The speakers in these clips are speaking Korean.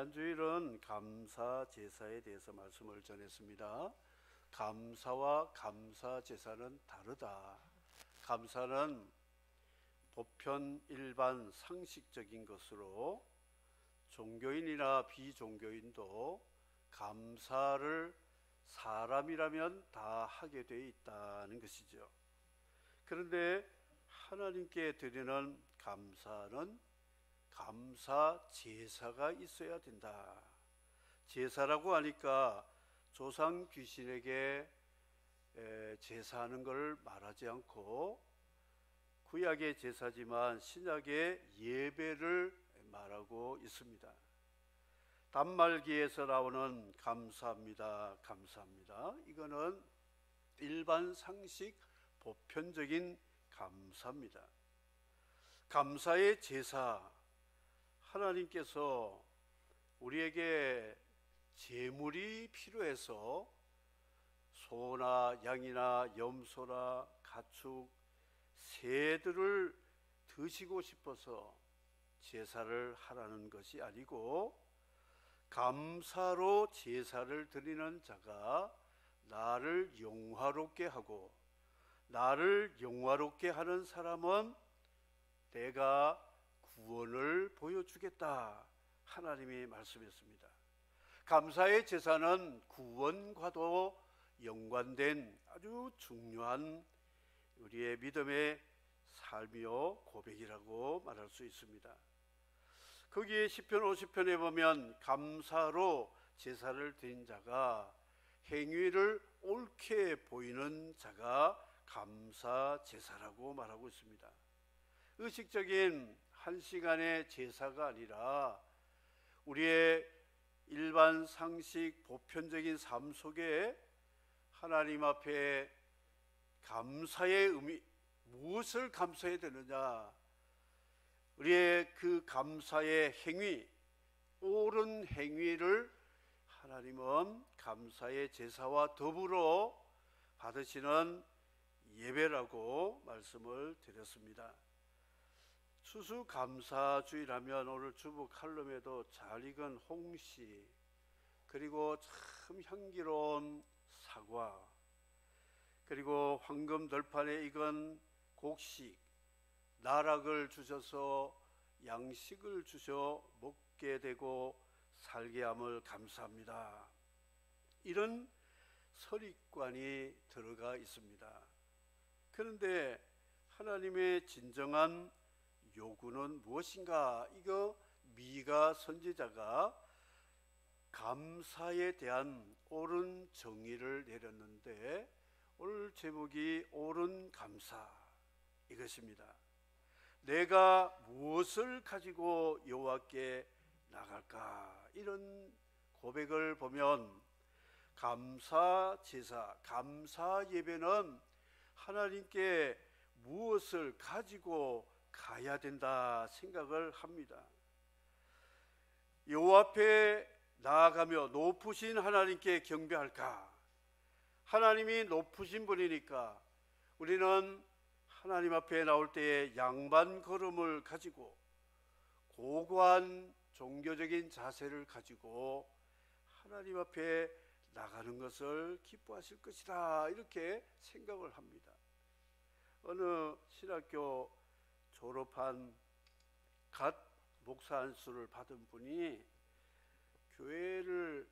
지난 주일은 감사 제사에 대해서 말씀을 전했습니다. 감사와 감사 제사는 다르다. 감사는 보편 일반 상식적인 것으로 종교인이나 비종교인도 감사를 사람이라면 다 하게 되어 있다는 것이죠. 그런데 하나님께 드리는 감사는 감사 제사가 있어야 된다. 제사라고 하니까 조상 귀신에게 제사하는 것을 말하지 않고 구약의 제사지만 신약의 예배를 말하고 있습니다. 단말기에서 나오는 감사합니다, 감사합니다. 이거는 일반 상식 보편적인 감사입니다. 감사의 제사, 하나님께서 우리에게 제물이 필요해서 소나 양이나 염소나 가축, 새들을 드시고 싶어서 제사를 하라는 것이 아니고, 감사로 제사를 드리는 자가 나를 영화롭게 하고, 나를 영화롭게 하는 사람은 내가 구원을 보여주겠다, 하나님이 말씀했습니다. 감사의 제사는 구원과도 연관된 아주 중요한 우리의 믿음의 삶이요 고백이라고 말할 수 있습니다. 거기에 시편 50편에 보면 감사로 제사를 드린 자가 행위를 옳게 보이는 자가 감사 제사라고 말하고 있습니다. 의식적인 한 시간의 제사가 아니라 우리의 일반 상식 보편적인 삶 속에 하나님 앞에 감사의 의미, 무엇을 감사해야 되느냐, 우리의 그 감사의 행위, 옳은 행위를 하나님은 감사의 제사와 더불어 받으시는 예배라고 말씀을 드렸습니다. 추수감사주일하면 오늘 주부 칼럼에도 잘 익은 홍시, 그리고 참 향기로운 사과, 그리고 황금 들판에 익은 곡식, 나락을 주셔서 양식을 주셔 먹게 되고 살게 함을 감사합니다, 이런 설익관이 들어가 있습니다. 그런데 하나님의 진정한 요구는 무엇인가? 이거 미가 선지자가 감사에 대한 옳은 정의를 내렸는데, 오늘 제목이 옳은 감사, 이것입니다. 내가 무엇을 가지고 여호와께 나갈까? 이런 고백을 보면 감사 제사, 감사 예배는 하나님께 무엇을 가지고 가야 된다 생각을 합니다. 여호와 앞에 나아가며 높으신 하나님께 경배할까? 하나님이 높으신 분이니까 우리는 하나님 앞에 나올 때에 양반 걸음을 가지고 고고한 종교적인 자세를 가지고 하나님 앞에 나가는 것을 기뻐하실 것이다, 이렇게 생각을 합니다. 어느 신학교 졸업한 갓 목사 안수를 받은 분이 교회를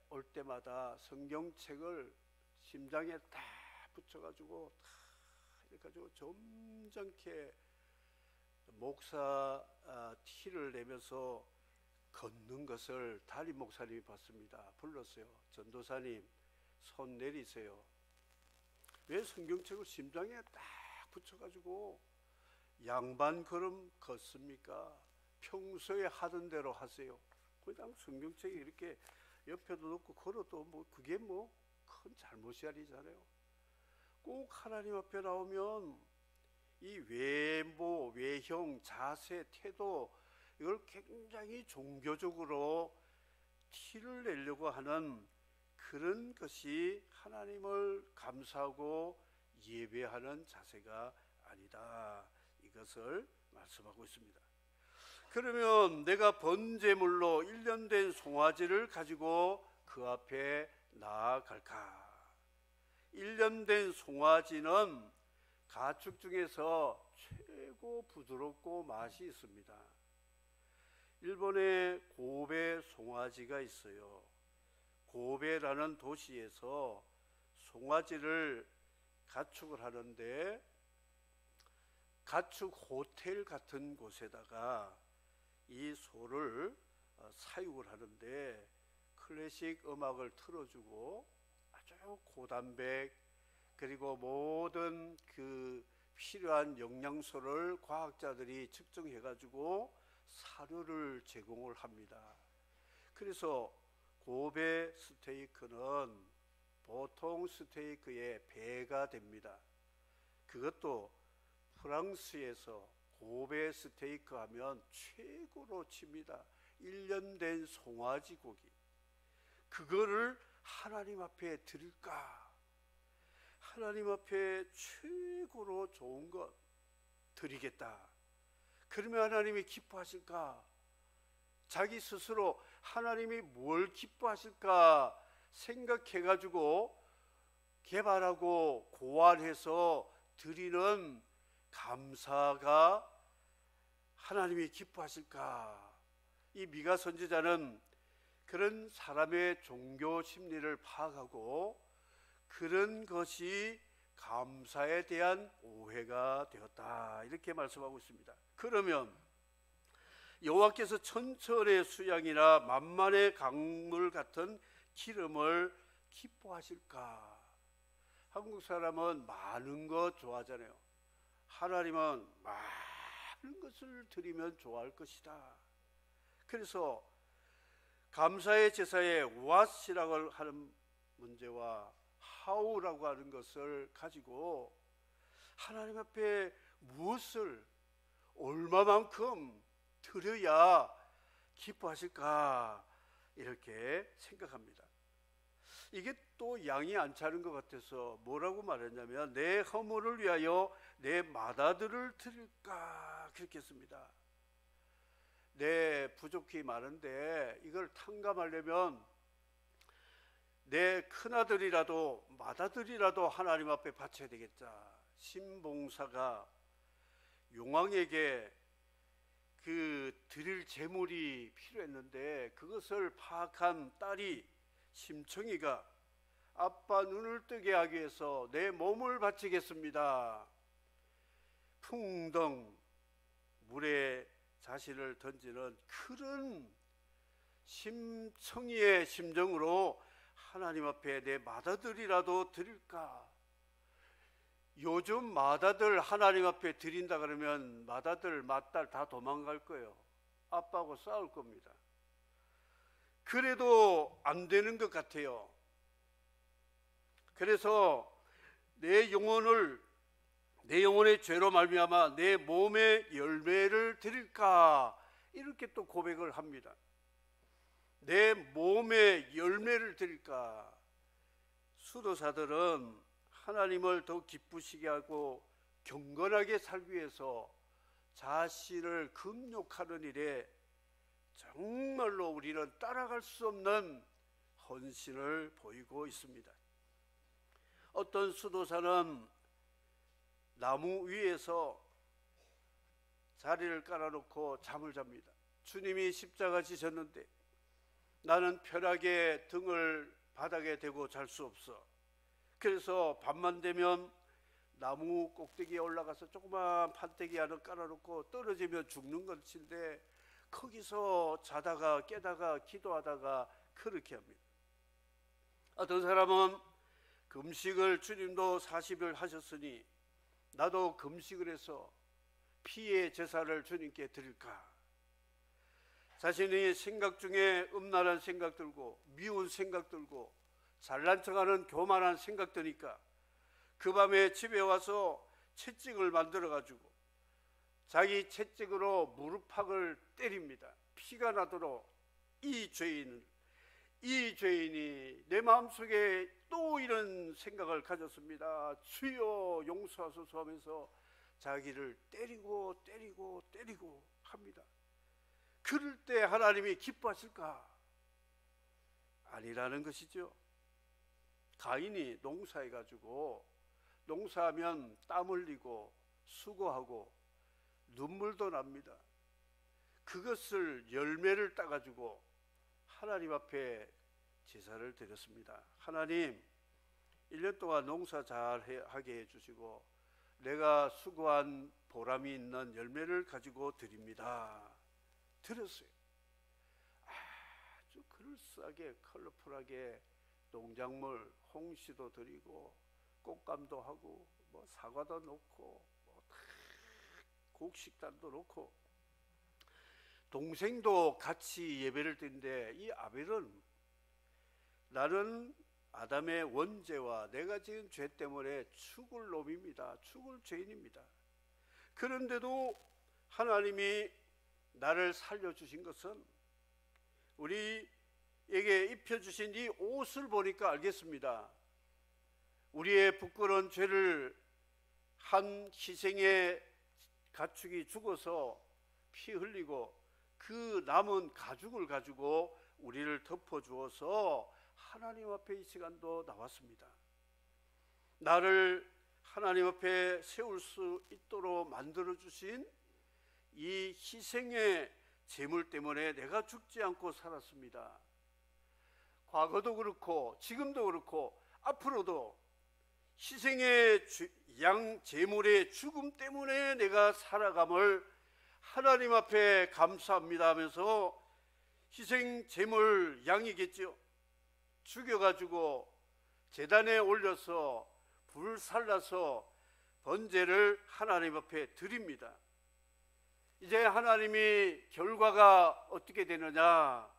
올 때마다 성경책을 심장에 딱 붙여가지고 이렇게 가지고 점잖게 목사 티를 내면서 걷는 것을 담임 목사님이 봤습니다. 불렀어요. 전도사님, 손 내리세요. 왜 성경책을 심장에 딱 붙여가지고 양반 걸음 걷습니까? 평소에 하던 대로 하세요. 그냥 성경책이 이렇게 옆에도 놓고 걸어도 뭐 그게 뭐 큰 잘못이 아니잖아요. 꼭 하나님 앞에 나오면 이 외모, 외형, 자세, 태도, 이걸 굉장히 종교적으로 티를 내려고 하는 그런 것이 하나님을 감사하고 예배하는 자세가 아니다, 이것을 말씀하고 있습니다. 그러면 내가 번제물로 1년 된 송아지를 가지고 그 앞에 나아갈까? 1년 된 송아지는 가축 중에서 최고 부드럽고 맛이 있습니다. 일본에 고베 송아지가 있어요. 고베라는 도시에서 송아지를 가축을 하는데, 가축 호텔 같은 곳에다가 이 소를 사육을 하는데, 클래식 음악을 틀어주고 아주 고단백, 그리고 모든 그 필요한 영양소를 과학자들이 측정해 가지고 사료를 제공을 합니다. 그래서 고베 스테이크는 보통 스테이크의 배가 됩니다. 그것도 프랑스에서 고베 스테이크 하면 최고로 칩니다. 1년 된 송아지 고기, 그거를 하나님 앞에 드릴까? 하나님 앞에 최고로 좋은 것 드리겠다. 그러면 하나님이 기뻐하실까? 자기 스스로 하나님이 뭘 기뻐하실까 생각해가지고 개발하고 고안해서 드리는 감사가 하나님이 기뻐하실까? 이 미가 선지자는 그런 사람의 종교 심리를 파악하고 그런 것이 감사에 대한 오해가 되었다, 이렇게 말씀하고 있습니다. 그러면 여호와께서 천천의 수양이나 만만의 강물 같은 기름을 기뻐하실까? 한국 사람은 많은 것 좋아하잖아요. 하나님은 많은 것을 드리면 좋아할 것이다. 그래서 감사의 제사에 what이라고 하는 문제와 how라고 하는 것을 가지고 하나님 앞에 무엇을 얼마만큼 드려야 기뻐하실까, 이렇게 생각합니다. 이게 또 양이 안 차는 것 같아서 뭐라고 말했냐면, 내 허물을 위하여 내 맏아들을 드릴까, 그렇게 했습니다. 내 부족히 많은데 이걸 탕감하려면 내 큰아들이라도 맏아들이라도 하나님 앞에 바쳐야 되겠다. 신봉사가 용왕에게 그 드릴 제물이 필요했는데, 그것을 파악한 딸이 심청이가 아빠 눈을 뜨게 하기 위해서 내 몸을 바치겠습니다. 풍덩 물에 자신을 던지는 그런 심청이의 심정으로 하나님 앞에 내 맏아들이라도 드릴까? 요즘 맏아들 하나님 앞에 드린다 그러면 맏아들 맏딸 다 도망갈 거예요. 아빠하고 싸울 겁니다. 그래도 안 되는 것 같아요. 그래서 내 영혼의 죄로 말미암아 내 몸의 열매를 드릴까, 이렇게 또 고백을 합니다. 내 몸의 열매를 드릴까? 수도사들은 하나님을 더 기쁘시게 하고 경건하게 살기 위해서 자신을 금욕하는 일에 정말로 우리는 따라갈 수 없는 헌신을 보이고 있습니다. 어떤 수도사는 나무 위에서 자리를 깔아놓고 잠을 잡니다. 주님이 십자가 지셨는데 나는 편하게 등을 바닥에 대고 잘 수 없어. 그래서 밤만 되면 나무 꼭대기에 올라가서 조그만 판때기 하나 깔아놓고 떨어지면 죽는 것인데, 거기서 자다가 깨다가 기도하다가 그렇게 합니다. 어떤 사람은 금식을 주님도 40일 하셨으니 나도 금식을 해서 피의 제사를 주님께 드릴까? 자신의 생각 중에 음란한 생각 들고 미운 생각 들고 잘난 척하는 교만한 생각 드니까 그 밤에 집에 와서 채찍을 만들어 가지고 자기 채찍으로 무릎팍을 때립니다. 피가 나도록 이 죄인이 내 마음속에 또 이런 생각을 가졌습니다. 주여 용서하소서 하면서 자기를 때리고 합니다. 그럴 때 하나님이 기뻐하실까? 아니라는 것이죠. 가인이 농사해가지고, 농사하면 땀 흘리고 수고하고 눈물도 납니다. 그것을 열매를 따가지고 하나님 앞에 제사를 드렸습니다. 하나님, 1년 동안 농사 잘 하게 해주시고 내가 수고한 보람이 있는 열매를 가지고 드립니다. 드렸어요. 아주 그럴싸하게 컬러풀하게 농작물 홍시도 드리고 꽃감도 하고 뭐 사과도 놓고 뭐 곡식단도 놓고, 동생도 같이 예배를 드리는데 이 아벨은 나는 아담의 원죄와 내가 지은 죄 때문에 죽을 놈입니다. 죽을 죄인입니다. 그런데도 하나님이 나를 살려주신 것은 우리에게 입혀주신 이 옷을 보니까 알겠습니다. 우리의 부끄러운 죄를 한 희생의 가축이 죽어서 피 흘리고 그 남은 가죽을 가지고 우리를 덮어주어서 하나님 앞에 이 시간도 나왔습니다. 나를 하나님 앞에 세울 수 있도록 만들어주신 이 희생의 제물 때문에 내가 죽지 않고 살았습니다. 과거도 그렇고 지금도 그렇고 앞으로도 희생의 양 제물의 죽음 때문에 내가 살아감을 하나님 앞에 감사합니다 하면서 희생 제물 양이겠죠. 죽여가지고 제단에 올려서 불 살라서 번제를 하나님 앞에 드립니다. 이제 하나님이 결과가 어떻게 되느냐,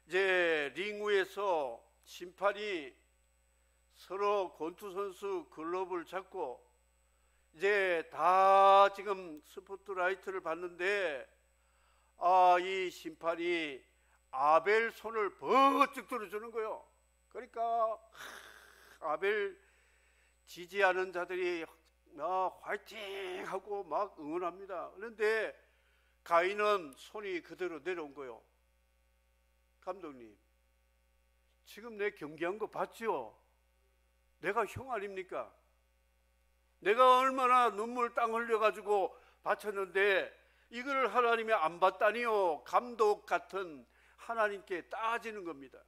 이제 링 위에서 심판이 서로 권투 선수 글러브를 잡고 이제 다 지금 스포트라이트를 봤는데, 이 심판이 아벨 손을 번쩍 들어주는 거예요. 그러니까 아벨 지지하는 자들이 화이팅 하고 막 응원합니다. 그런데 가인은 손이 그대로 내려온 거예요. 감독님, 지금 내 경기한 거 봤죠? 내가 형 아닙니까? 내가 얼마나 눈물 땅 흘려가지고 바쳤는데 이걸 하나님이 안 봤다니요. 감독 같은 하나님께 따지는 겁니다.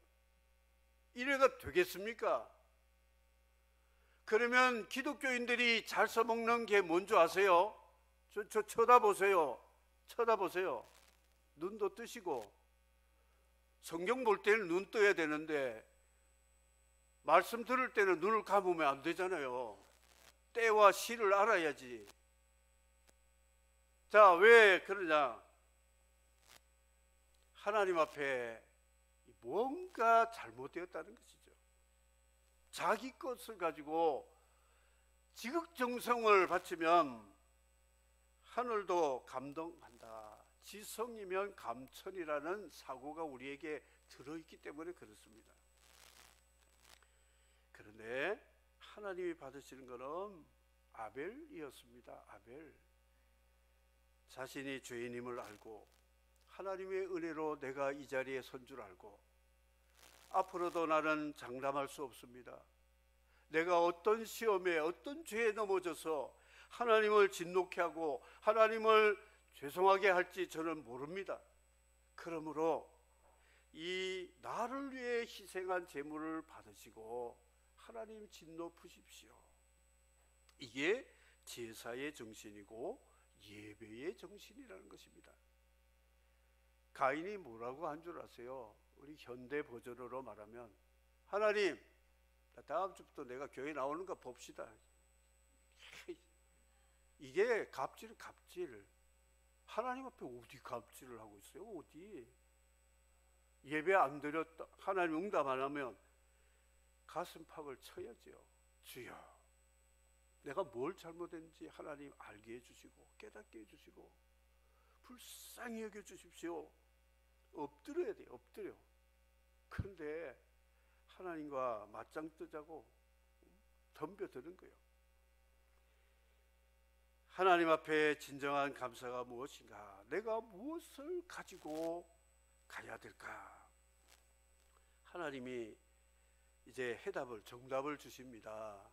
이래가 되겠습니까? 그러면 기독교인들이 잘 써먹는 게 뭔지 아세요? 저 쳐다보세요. 쳐다보세요. 눈도 뜨시고. 성경 볼 때는 눈 떠야 되는데 말씀 들을 때는 눈을 감으면 안 되잖아요. 때와 시를 알아야지. 자, 왜 그러냐? 하나님 앞에 뭔가 잘못되었다는 것이죠. 자기 것을 가지고 지극정성을 바치면 하늘도 감동한다. 지성이면 감천이라는 사고가 우리에게 들어있기 때문에 그렇습니다. 그런데 하나님이 받으시는 것은 아벨이었습니다. 아벨. 자신이 죄인임을 알고 하나님의 은혜로 내가 이 자리에 선 줄 알고 앞으로도 나는 장담할 수 없습니다. 내가 어떤 시험에 어떤 죄에 넘어져서 하나님을 진노케 하고 하나님을 죄송하게 할지 저는 모릅니다. 그러므로 이 나를 위해 희생한 제물을 받으시고 하나님 진노 푸십시오. 이게 제사의 정신이고 예배의 정신이라는 것입니다. 가인이 뭐라고 한 줄 아세요? 우리 현대 버전으로 말하면, 하나님, 다음 주부터 내가 교회 나오는 거 봅시다. 이게 갑질. 하나님 앞에 어디 갑질을 하고 있어요? 어디? 예배 안 드렸다, 하나님 응답 안 하면 가슴팍을 쳐야죠. 주여, 내가 뭘 잘못했는지 하나님 알게 해주시고 깨닫게 해주시고 불쌍히 여겨주십시오. 엎드려야 돼요. 엎드려. 그런데 하나님과 맞짱 뜨자고 덤벼드는 거예요. 하나님 앞에 진정한 감사가 무엇인가? 내가 무엇을 가지고 가야 될까? 하나님이 이제 정답을 주십니다.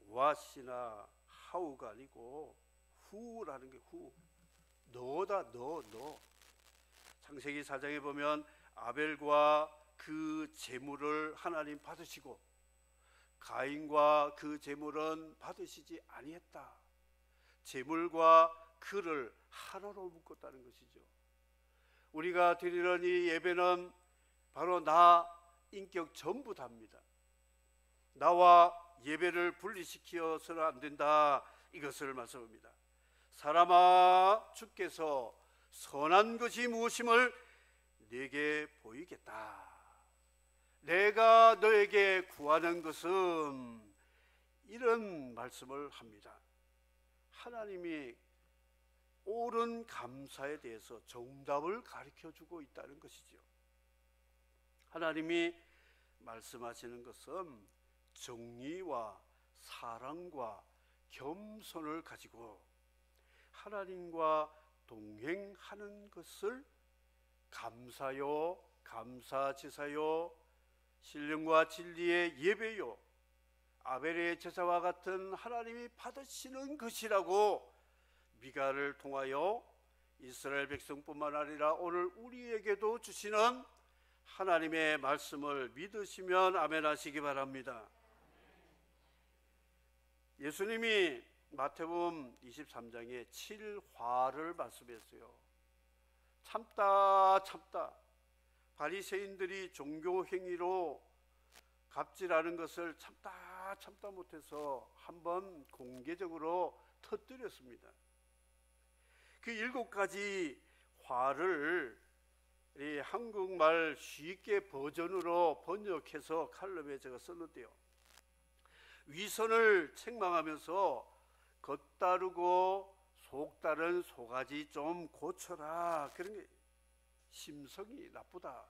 what이나 how가 아니고 who라는 게 who. 너다, 너. 창세기 4장에 보면 아벨과 그 제물을 하나님 받으시고 가인과 그 제물은 받으시지 아니했다. 제물과 그를 하나로 묶었다는 것이죠. 우리가 드리는 이 예배는 바로 나 인격 전부 다입니다. 나와 예배를 분리시켜서는 안 된다, 이것을 말씀합니다. 사람아, 주께서 선한 것이 무엇임을 네게 보이겠다. 내가 너에게 구하는 것은, 이런 말씀을 합니다. 하나님이 옳은 감사에 대해서 정답을 가르쳐주고 있다는 것이죠. 하나님이 말씀하시는 것은 정의와 사랑과 겸손을 가지고 하나님과 동행하는 것을 감사요, 감사제사요, 신령과 진리의 예배요, 아벨의 제사와 같은 하나님이 받으시는 것이라고 미가를 통하여 이스라엘 백성뿐만 아니라 오늘 우리에게도 주시는 하나님의 말씀을 믿으시면 아멘 하시기 바랍니다. 예수님이 마태복음 23장에 7화를 말씀했어요. 참다 바리새인들이 종교 행위로 갑질하는 것을 참다 못해서 한번 공개적으로 터뜨렸습니다. 그 7가지 화를 이 한국말 쉽게 버전으로 번역해서 칼럼에 제가 썼는데요. 위선을 책망하면서 겉다르고 속다른 소가지 좀 고쳐라, 그런 게 심성이 나쁘다.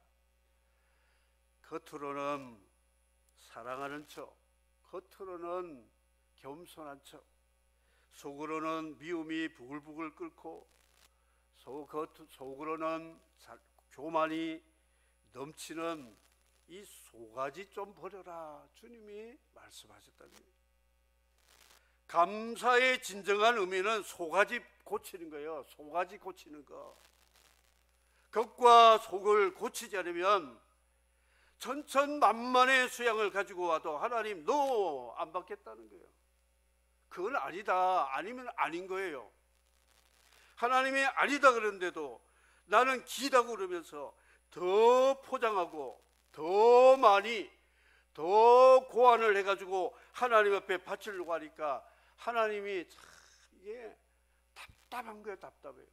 겉으로는 사랑하는 척, 겉으로는 겸손한 척, 속으로는 미움이 부글부글 끓고 속으로는 교만이 넘치는 이 소가지 좀 버려라, 주님이 말씀하셨다는 거예요. 감사의 진정한 의미는 소가지 고치는 거예요. 소가지 고치는 거. 겉과 속을 고치지 않으면 천천만만의 수양을 가지고 와도 하나님 너 안 받겠다는 거예요. 그건 아니다, 아니면 아닌 거예요. 하나님이 아니다 그런데도 나는 기다고 그러면서 더 포장하고 더 많이 더 고안을 해가지고 하나님 앞에 바치려고 하니까 하나님이 참 이게 답답한 거예요. 답답해요.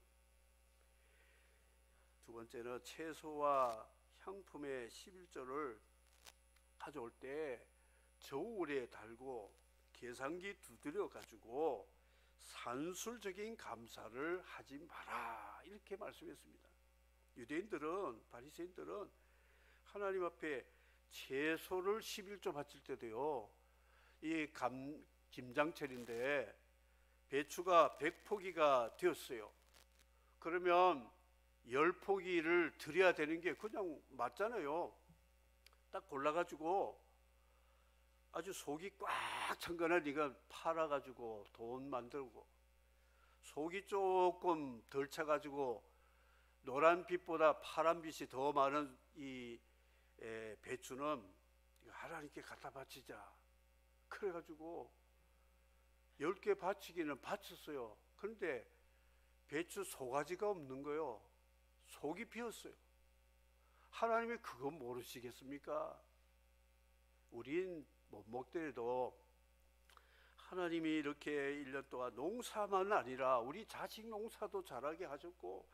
두 번째는 채소와 향품의 11조를 가져올 때 저울에 달고 계산기 두드려 가지고 산술적인 감사를 하지 마라, 이렇게 말씀했습니다. 유대인들은, 바리새인들은 하나님 앞에 채소를 11조 바칠 때도요, 이 김장철인데 배추가 100포기가 되었어요. 그러면 10포기를 드려야 되는 게 그냥 맞잖아요. 딱 골라가지고 아주 속이 꽉 찬 거나 네가 팔아가지고 돈 만들고, 속이 조금 덜 차가지고 노란 빛보다 파란 빛이 더 많은 이 배추는 하나님께 갖다 바치자. 그래가지고 10개 바치기는 바쳤어요. 그런데 배추 소가지가 없는 거예요. 속이 비었어요. 하나님이 그건 모르시겠습니까? 우린 못 먹더라도 하나님이 이렇게 1년 동안 농사만 아니라 우리 자식 농사도 잘하게 하셨고,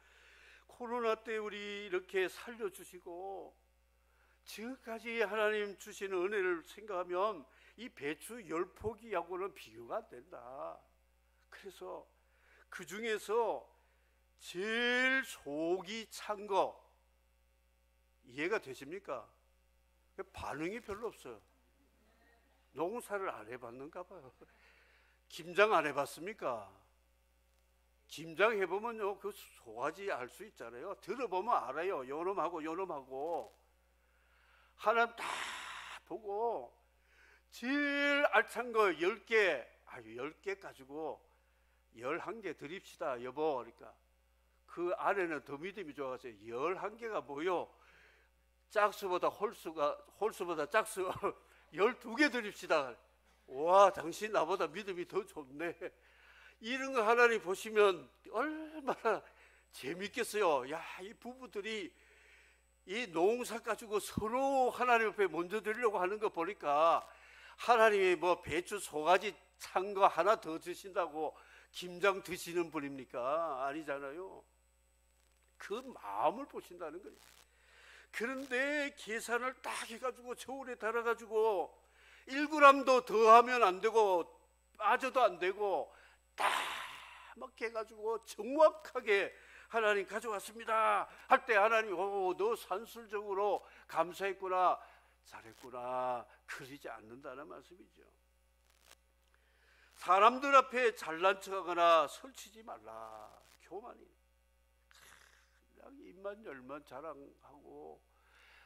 코로나 때 우리 이렇게 살려주시고, 지금까지 하나님 주시는 은혜를 생각하면 이 배추 10포기하고는 비교가 안 된다. 그래서 그 중에서 제일 속이 찬 거 이해가 되십니까? 반응이 별로 없어요. 농사를 안 해봤는가 봐요. 김장 안 해봤습니까? 김장해보면요, 그 소가지 알 수 있잖아요. 들어보면 알아요. 요놈하고 요놈하고. 하나님 다 보고 제일 알찬 거 10개, 10개 가지고 11개 드립시다 여보. 그러니까 그 아내는 더 믿음이 좋아서 11개가 뭐요? 짝수보다 홀수보다 짝수 12개 드립시다. 와, 당신 나보다 믿음이 더 좋네. 이런 거 하나님 보시면 얼마나 재밌겠어요. 야, 이 부부들이 이 농사 가지고 서로 하나님 앞에 먼저 드리려고 하는 거 보니까 하나님이 뭐 배추 소가지 찬 거 하나 더 드신다고 김장 드시는 분입니까? 아니잖아요. 그 마음을 보신다는 거예요. 그런데 계산을 딱 해가지고 저울에 달아가지고 1g도 더 하면 안 되고 빠져도 안 되고 딱 맞게 해가지고 정확하게 하나님 가져왔습니다 할 때 하나님, 너 산술적으로 감사했구나, 잘했구나, 그러지 않는다는 말씀이죠. 사람들 앞에 잘난 척하거나 설치지 말라. 교만이 그냥 입만 열만 자랑하고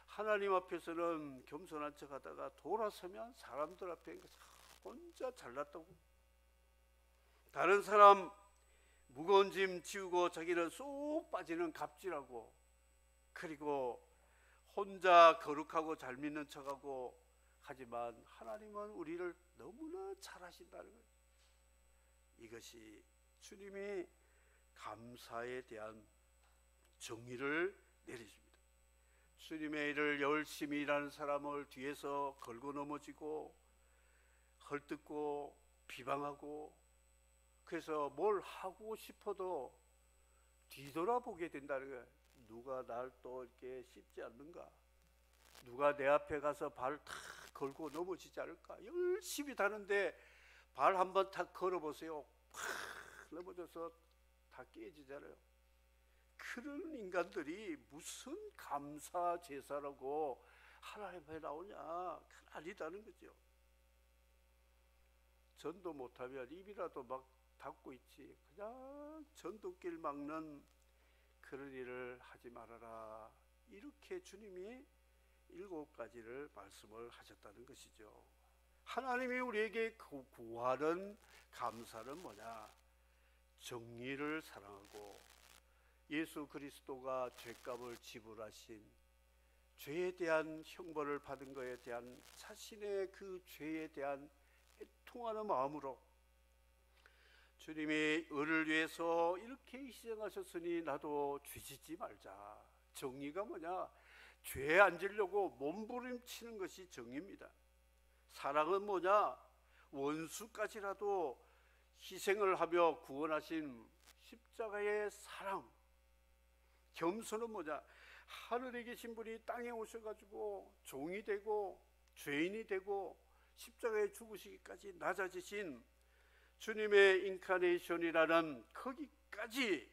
하나님 앞에서는 겸손한 척하다가 돌아서면 사람들 앞에 혼자 잘났다고, 다른 사람 무거운 짐 지우고 자기는 쏙 빠지는 갑질하고, 그리고 혼자 거룩하고 잘 믿는 척하고, 하지만 하나님은 우리를 너무나 잘 하신다는 거예요. 이것이 주님이 감사에 대한 정의를 내리십니다. 주님의 일을 열심히 일하는 사람을 뒤에서 걸고 넘어지고 헐뜯고 비방하고, 그래서 뭘 하고 싶어도 뒤돌아보게 된다는 거예요. 누가 날 또 이렇게 씹지 않는가? 누가 내 앞에 가서 발 탁 걸고 넘어지지 않을까? 열심히 다는데 발 한번 탁 걸어보세요. 팍 넘어져서 다 깨지잖아요. 그런 인간들이 무슨 감사 제사라고 하나님 앞에 나오냐? 아니다는 거죠. 전도 못하면 입이라도 막 닫고 있지, 그냥 전도길 막는 그런 일을 하지 말아라. 이렇게 주님이 7가지를 말씀을 하셨다는 것이죠. 하나님이 우리에게 구하는 감사는 뭐냐? 정의를 사랑하고 예수 그리스도가 죄값을 지불하신, 죄에 대한 형벌을 받은 것에 대한 자신의 그 죄에 대한 애통하는 마음으로, 주님이 을을 위해서 이렇게 희생하셨으니 나도 죄짓지 말자. 정의가 뭐냐? 죄에 안 지려고 몸부림치는 것이 정의입니다. 사랑은 뭐냐? 원수까지라도 희생을 하며 구원하신 십자가의 사랑. 겸손은 뭐냐? 하늘에 계신 분이 땅에 오셔가지고 종이 되고 죄인이 되고 십자가에 죽으시기까지 낮아지신 주님의 인카네이션이라는 거기까지,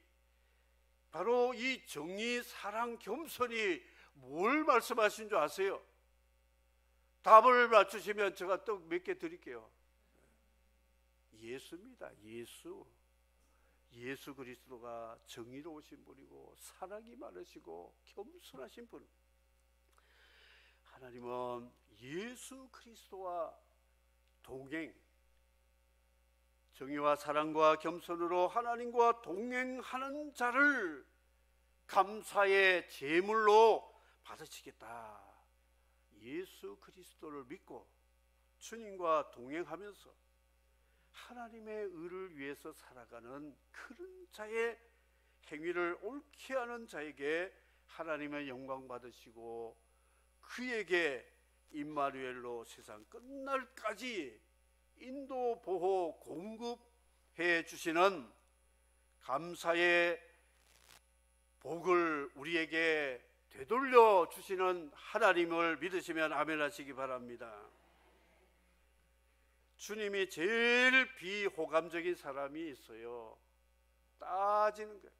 바로 이 정의, 사랑, 겸손이 뭘 말씀하신 줄 아세요? 답을 맞추시면 제가 또 몇 개 드릴게요. 예수입니다. 예수 그리스도가 정의로우신 분이고 사랑이 많으시고 겸손하신 분. 하나님은 예수 그리스도와 동행, 정의와 사랑과 겸손으로 하나님과 동행하는 자를 감사의 제물로 받으시겠다. 예수 그리스도를 믿고 주님과 동행하면서 하나님의 의를 위해서 살아가는 그런 자의 행위를 옳게 하는 자에게 하나님의 영광 받으시고, 그에게 임마누엘로 세상 끝날까지 인도, 보호, 공급해 주시는 감사의 복을 우리에게 되돌려 주시는 하나님을 믿으시면 아멘 하시기 바랍니다. 주님이 제일 비호감적인 사람이 있어요. 따지는 거예요.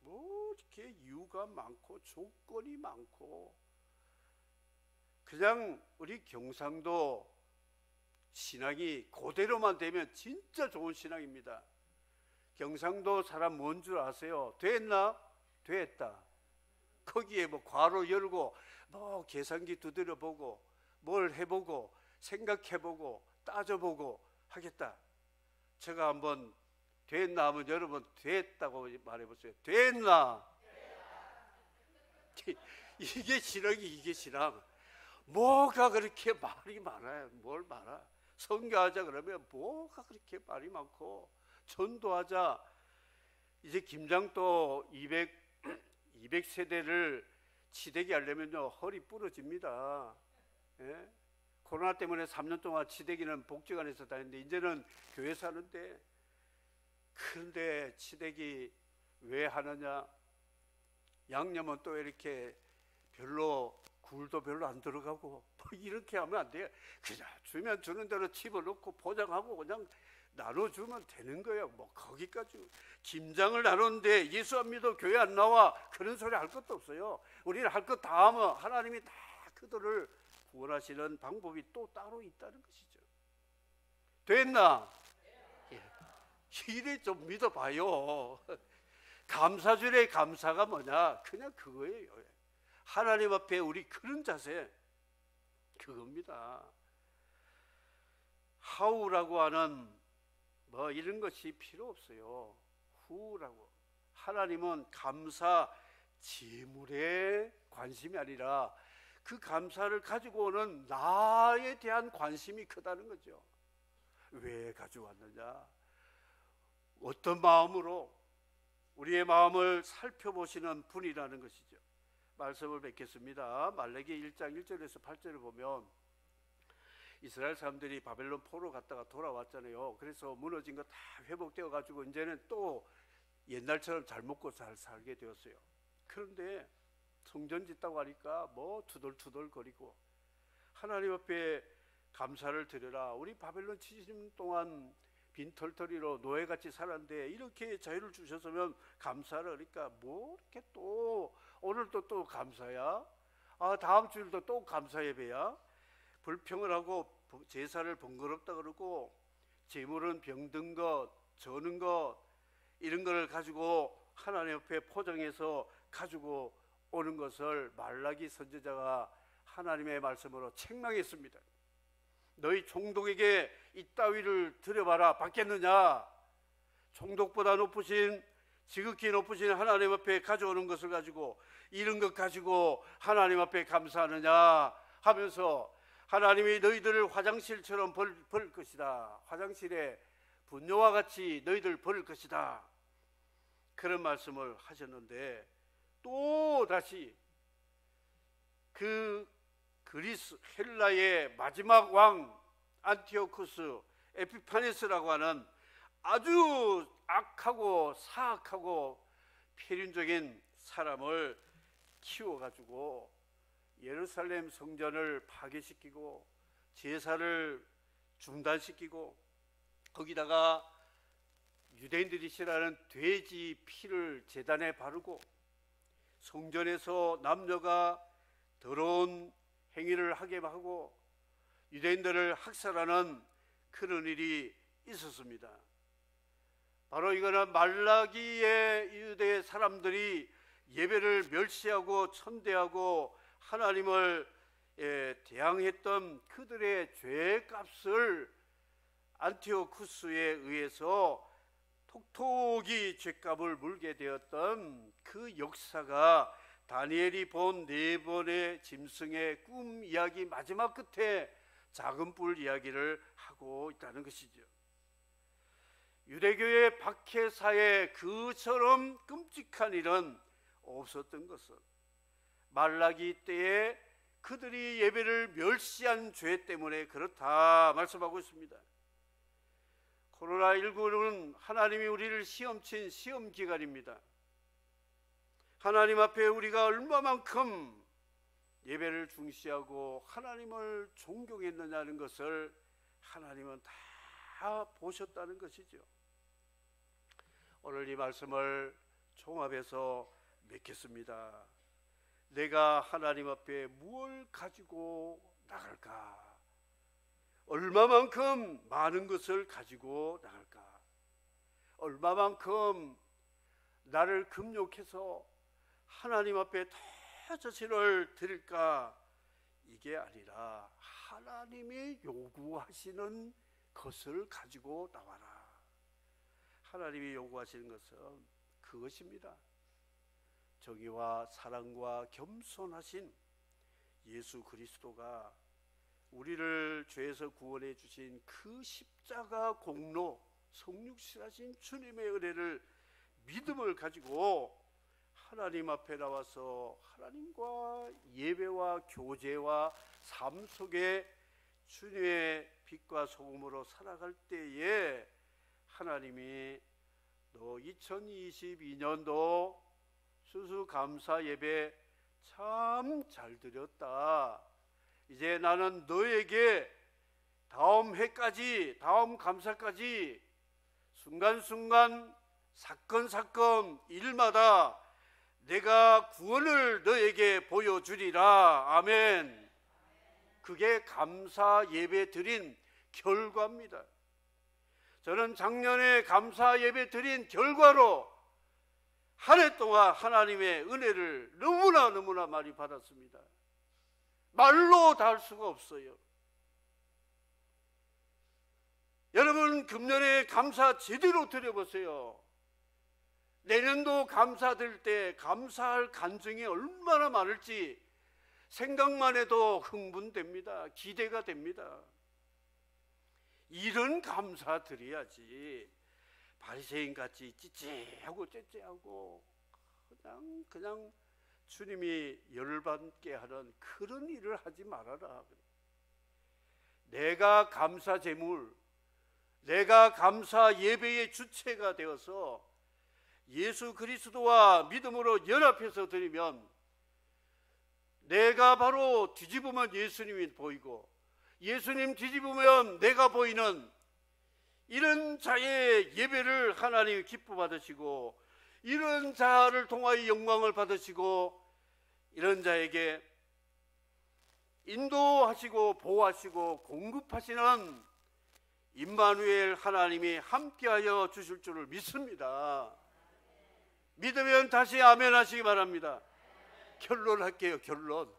뭐 이렇게 이유가 많고 조건이 많고. 그냥 우리 경상도 신앙이 그대로만 되면 진짜 좋은 신앙입니다. 경상도 사람 뭔 줄 아세요? 됐나? 됐다. 거기에 뭐 괄호 열고 뭐 계산기 두드려 보고 뭘 해보고 생각해보고 따져보고 하겠다. 제가 한번 됐나 하면 여러분 됐다고 말해보세요. 됐나? 이게 신앙이, 이게 신앙. 뭐가 그렇게 말이 많아요? 뭘 많아? 선교하자 그러면 뭐가 그렇게 말이 많고, 전도하자, 이제 김장도 200세대를 치대기 하려면요 허리 부러집니다. 예? 코로나 때문에 3년 동안 치대기는 복지관에서 다녔는데 이제는 교회에서 하는데, 그런데 치대기 왜 하느냐? 양념은 또 이렇게 별로, 굴도 별로 안 들어가고 뭐 이렇게 하면 안 돼요. 그냥 주면 주는 대로 집어넣고 포장하고 그냥 나눠주면 되는 거예요. 뭐 거기까지 김장을 나누는데 예수 안 믿어 교회 안 나와, 그런 소리 할 것도 없어요. 우리는 할 것 다 하면 하나님이 다 그들을 구원하시는 방법이 또 따로 있다는 것이죠. 됐나? 이래 좀 믿어봐요. 감사주일의 감사가 뭐냐? 그냥 그거예요. 하나님 앞에 우리 그런 자세, 그겁니다. 하우라고 하는 뭐 이런 것이 필요 없어요. 후라고. 하나님은 감사 제물에 관심이 아니라 그 감사를 가지고 오는 나에 대한 관심이 크다는 거죠. 왜 가져왔느냐? 어떤 마음으로? 우리의 마음을 살펴보시는 분이라는 것이죠. 말씀을 뵙겠습니다. 말라기 1장 1절에서 8절을 보면 이스라엘 사람들이 바벨론 포로 갔다가 돌아왔잖아요. 그래서 무너진 거 다 회복되어 가지고 이제는 또 옛날처럼 잘 먹고 잘 살게 되었어요. 그런데 성전 짓다고 하니까 뭐 투덜투덜 거리고, 하나님 앞에 감사를 드려라. 우리 바벨론 70년 동안 빈털터리로 노예같이 살았는데 이렇게 자유를 주셨으면 감사를, 그러니까 뭐 이렇게 또 오늘도 또 감사야? 아, 다음 주일도 또 감사 예배야? 불평을 하고 제사를 번거롭다 그러고, 재물은 병든 것, 저는 것, 이런 걸 가지고 하나님 앞에 포장해서 가지고 오는 것을 말라기 선지자가 하나님의 말씀으로 책망했습니다. 너희 총독에게 이따위를 드려봐라. 받겠느냐? 총독보다 높으신, 지극히 높으신 하나님 앞에 가져오는 것을 가지고, 이런 것 가지고 하나님 앞에 감사하느냐 하면서 하나님이 너희들을 화장실처럼 버릴 것이다. 화장실에 분뇨와 같이 너희들 버릴 것이다. 그런 말씀을 하셨는데, 또 다시 그 그리스 헬라의 마지막 왕 안티오쿠스 에피파네스라고 하는 아주 악하고 사악하고 폐륜적인 사람을 키워가지고 예루살렘 성전을 파괴시키고 제사를 중단시키고, 거기다가 유대인들이 싫어하는 돼지 피를 제단에 바르고 성전에서 남녀가 더러운 행위를 하게 하고 유대인들을 학살하는 그런 일이 있었습니다. 바로 이거는 말라기의 유대 사람들이 예배를 멸시하고 천대하고 하나님을 대항했던 그들의 죄값을 안티오쿠스에 의해서 톡톡이 죄값을 물게 되었던 그 역사가 다니엘이 본 4번의 짐승의 꿈 이야기 마지막 끝에 작은 뿔 이야기를 하고 있다는 것이죠. 유대교의 박해사에 그처럼 끔찍한 일은 없었던 것은 말라기 때에 그들이 예배를 멸시한 죄 때문에 그렇다 말씀하고 있습니다. 코로나19는 하나님이 우리를 시험친 시험 기간입니다. 하나님 앞에 우리가 얼마만큼 예배를 중시하고 하나님을 존경했느냐는 것을 하나님은 다 보셨다는 것이죠. 오늘 이 말씀을 종합해서 맺겠습니다. 내가 하나님 앞에 무엇을 가지고 나갈까? 얼마만큼 많은 것을 가지고 나갈까? 얼마만큼 나를 금욕해서 하나님 앞에 더 자신을 드릴까? 이게 아니라 하나님이 요구하시는 것을 가지고 나와라. 하나님이 요구하시는 것은 그것입니다. 정의와 사랑과 겸손하신 예수 그리스도가 우리를 죄에서 구원해 주신 그 십자가 공로, 성육신하신 주님의 은혜를, 믿음을 가지고 하나님 앞에 나와서 하나님과 예배와 교제와 삶 속에 주님의 빛과 소금으로 살아갈 때에 하나님이 너 2022년도 수수감사 예배 참 잘 드렸다. 이제 나는 너에게 다음 해까지, 다음 감사까지 순간순간 사건 일마다 내가 구원을 너에게 보여주리라. 아멘. 그게 감사 예배 드린 결과입니다. 저는 작년에 감사 예배 드린 결과로 한 해 동안 하나님의 은혜를 너무나 많이 받았습니다. 말로 다 할 수가 없어요. 여러분, 금년에 감사 제대로 드려보세요. 내년도 감사 드릴 때 감사할 간증이 얼마나 많을지 생각만 해도 흥분됩니다. 기대가 됩니다. 이런 감사 드려야지 바리새인같이 찌찌하고 그냥 주님이 열받게 하는 그런 일을 하지 말아라. 내가 감사 제물, 내가 감사 예배의 주체가 되어서 예수 그리스도와 믿음으로 연합해서 드리면 내가 바로 뒤집으면 예수님이 보이고 예수님 뒤집으면 내가 보이는 이런 자의 예배를 하나님이 기뻐 받으시고 이런 자를 통하여 영광을 받으시고 이런 자에게 인도하시고 보호하시고 공급하시는 임마누엘 하나님이 함께하여 주실 줄을 믿습니다. 믿으면 다시 아멘 하시기 바랍니다. 결론할게요. 결론.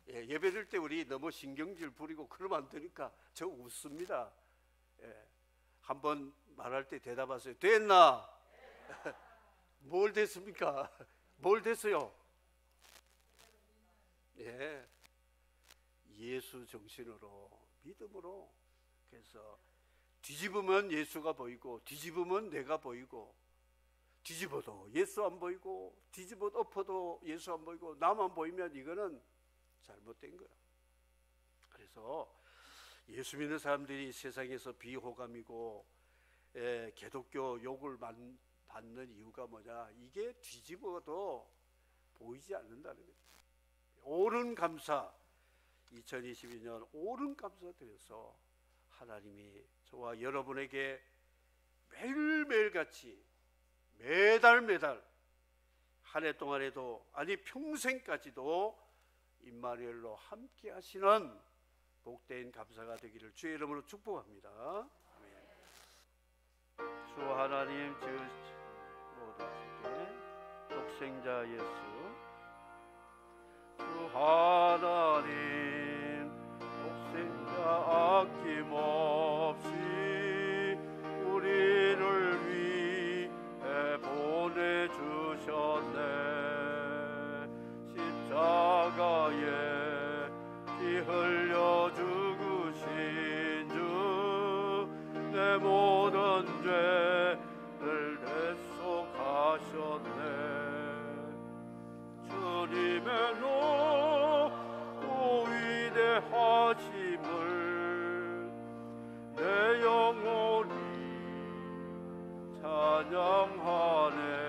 예배 드릴 때 우리 너무 신경질 부리고 그러면 안 되니까 저 웃습니다. 한번 말할 때 대답하세요. 됐나? 뭘 됐습니까? 뭘 됐어요? 예수 정신으로, 믿음으로. 그래서 뒤집으면 예수가 보이고 뒤집으면 내가 보이고 뒤집어도 예수 안 보이고 뒤집어 엎어도 예수 안 보이고 나만 보이면 이거는 잘못된 거야. 그래서 예수 믿는 사람들이 세상에서 비호감이고 기독교 욕을 받는 이유가 뭐냐? 이게 뒤집어도 보이지 않는다는 거죠. 옳은 감사, 2022년 옳은 감사 드려서 하나님이 저와 여러분에게 매일매일 같이 매달 한 해 동안에도 아니 평생까지도 임마누엘로 함께 하시는 복된 감사가 되기를 주의 이름으로 축복합니다. 아멘. 주 하나님 주 모든 주께 독생자 예수 주 하나님 독생자 아낌없이 우리를 위해 보내주셨네. 십자가에 피 흘려 죽으신 주 내 모든 죄를 내속 하셨네. 주님의 높고 위대하심을 내 영혼이 찬양하네.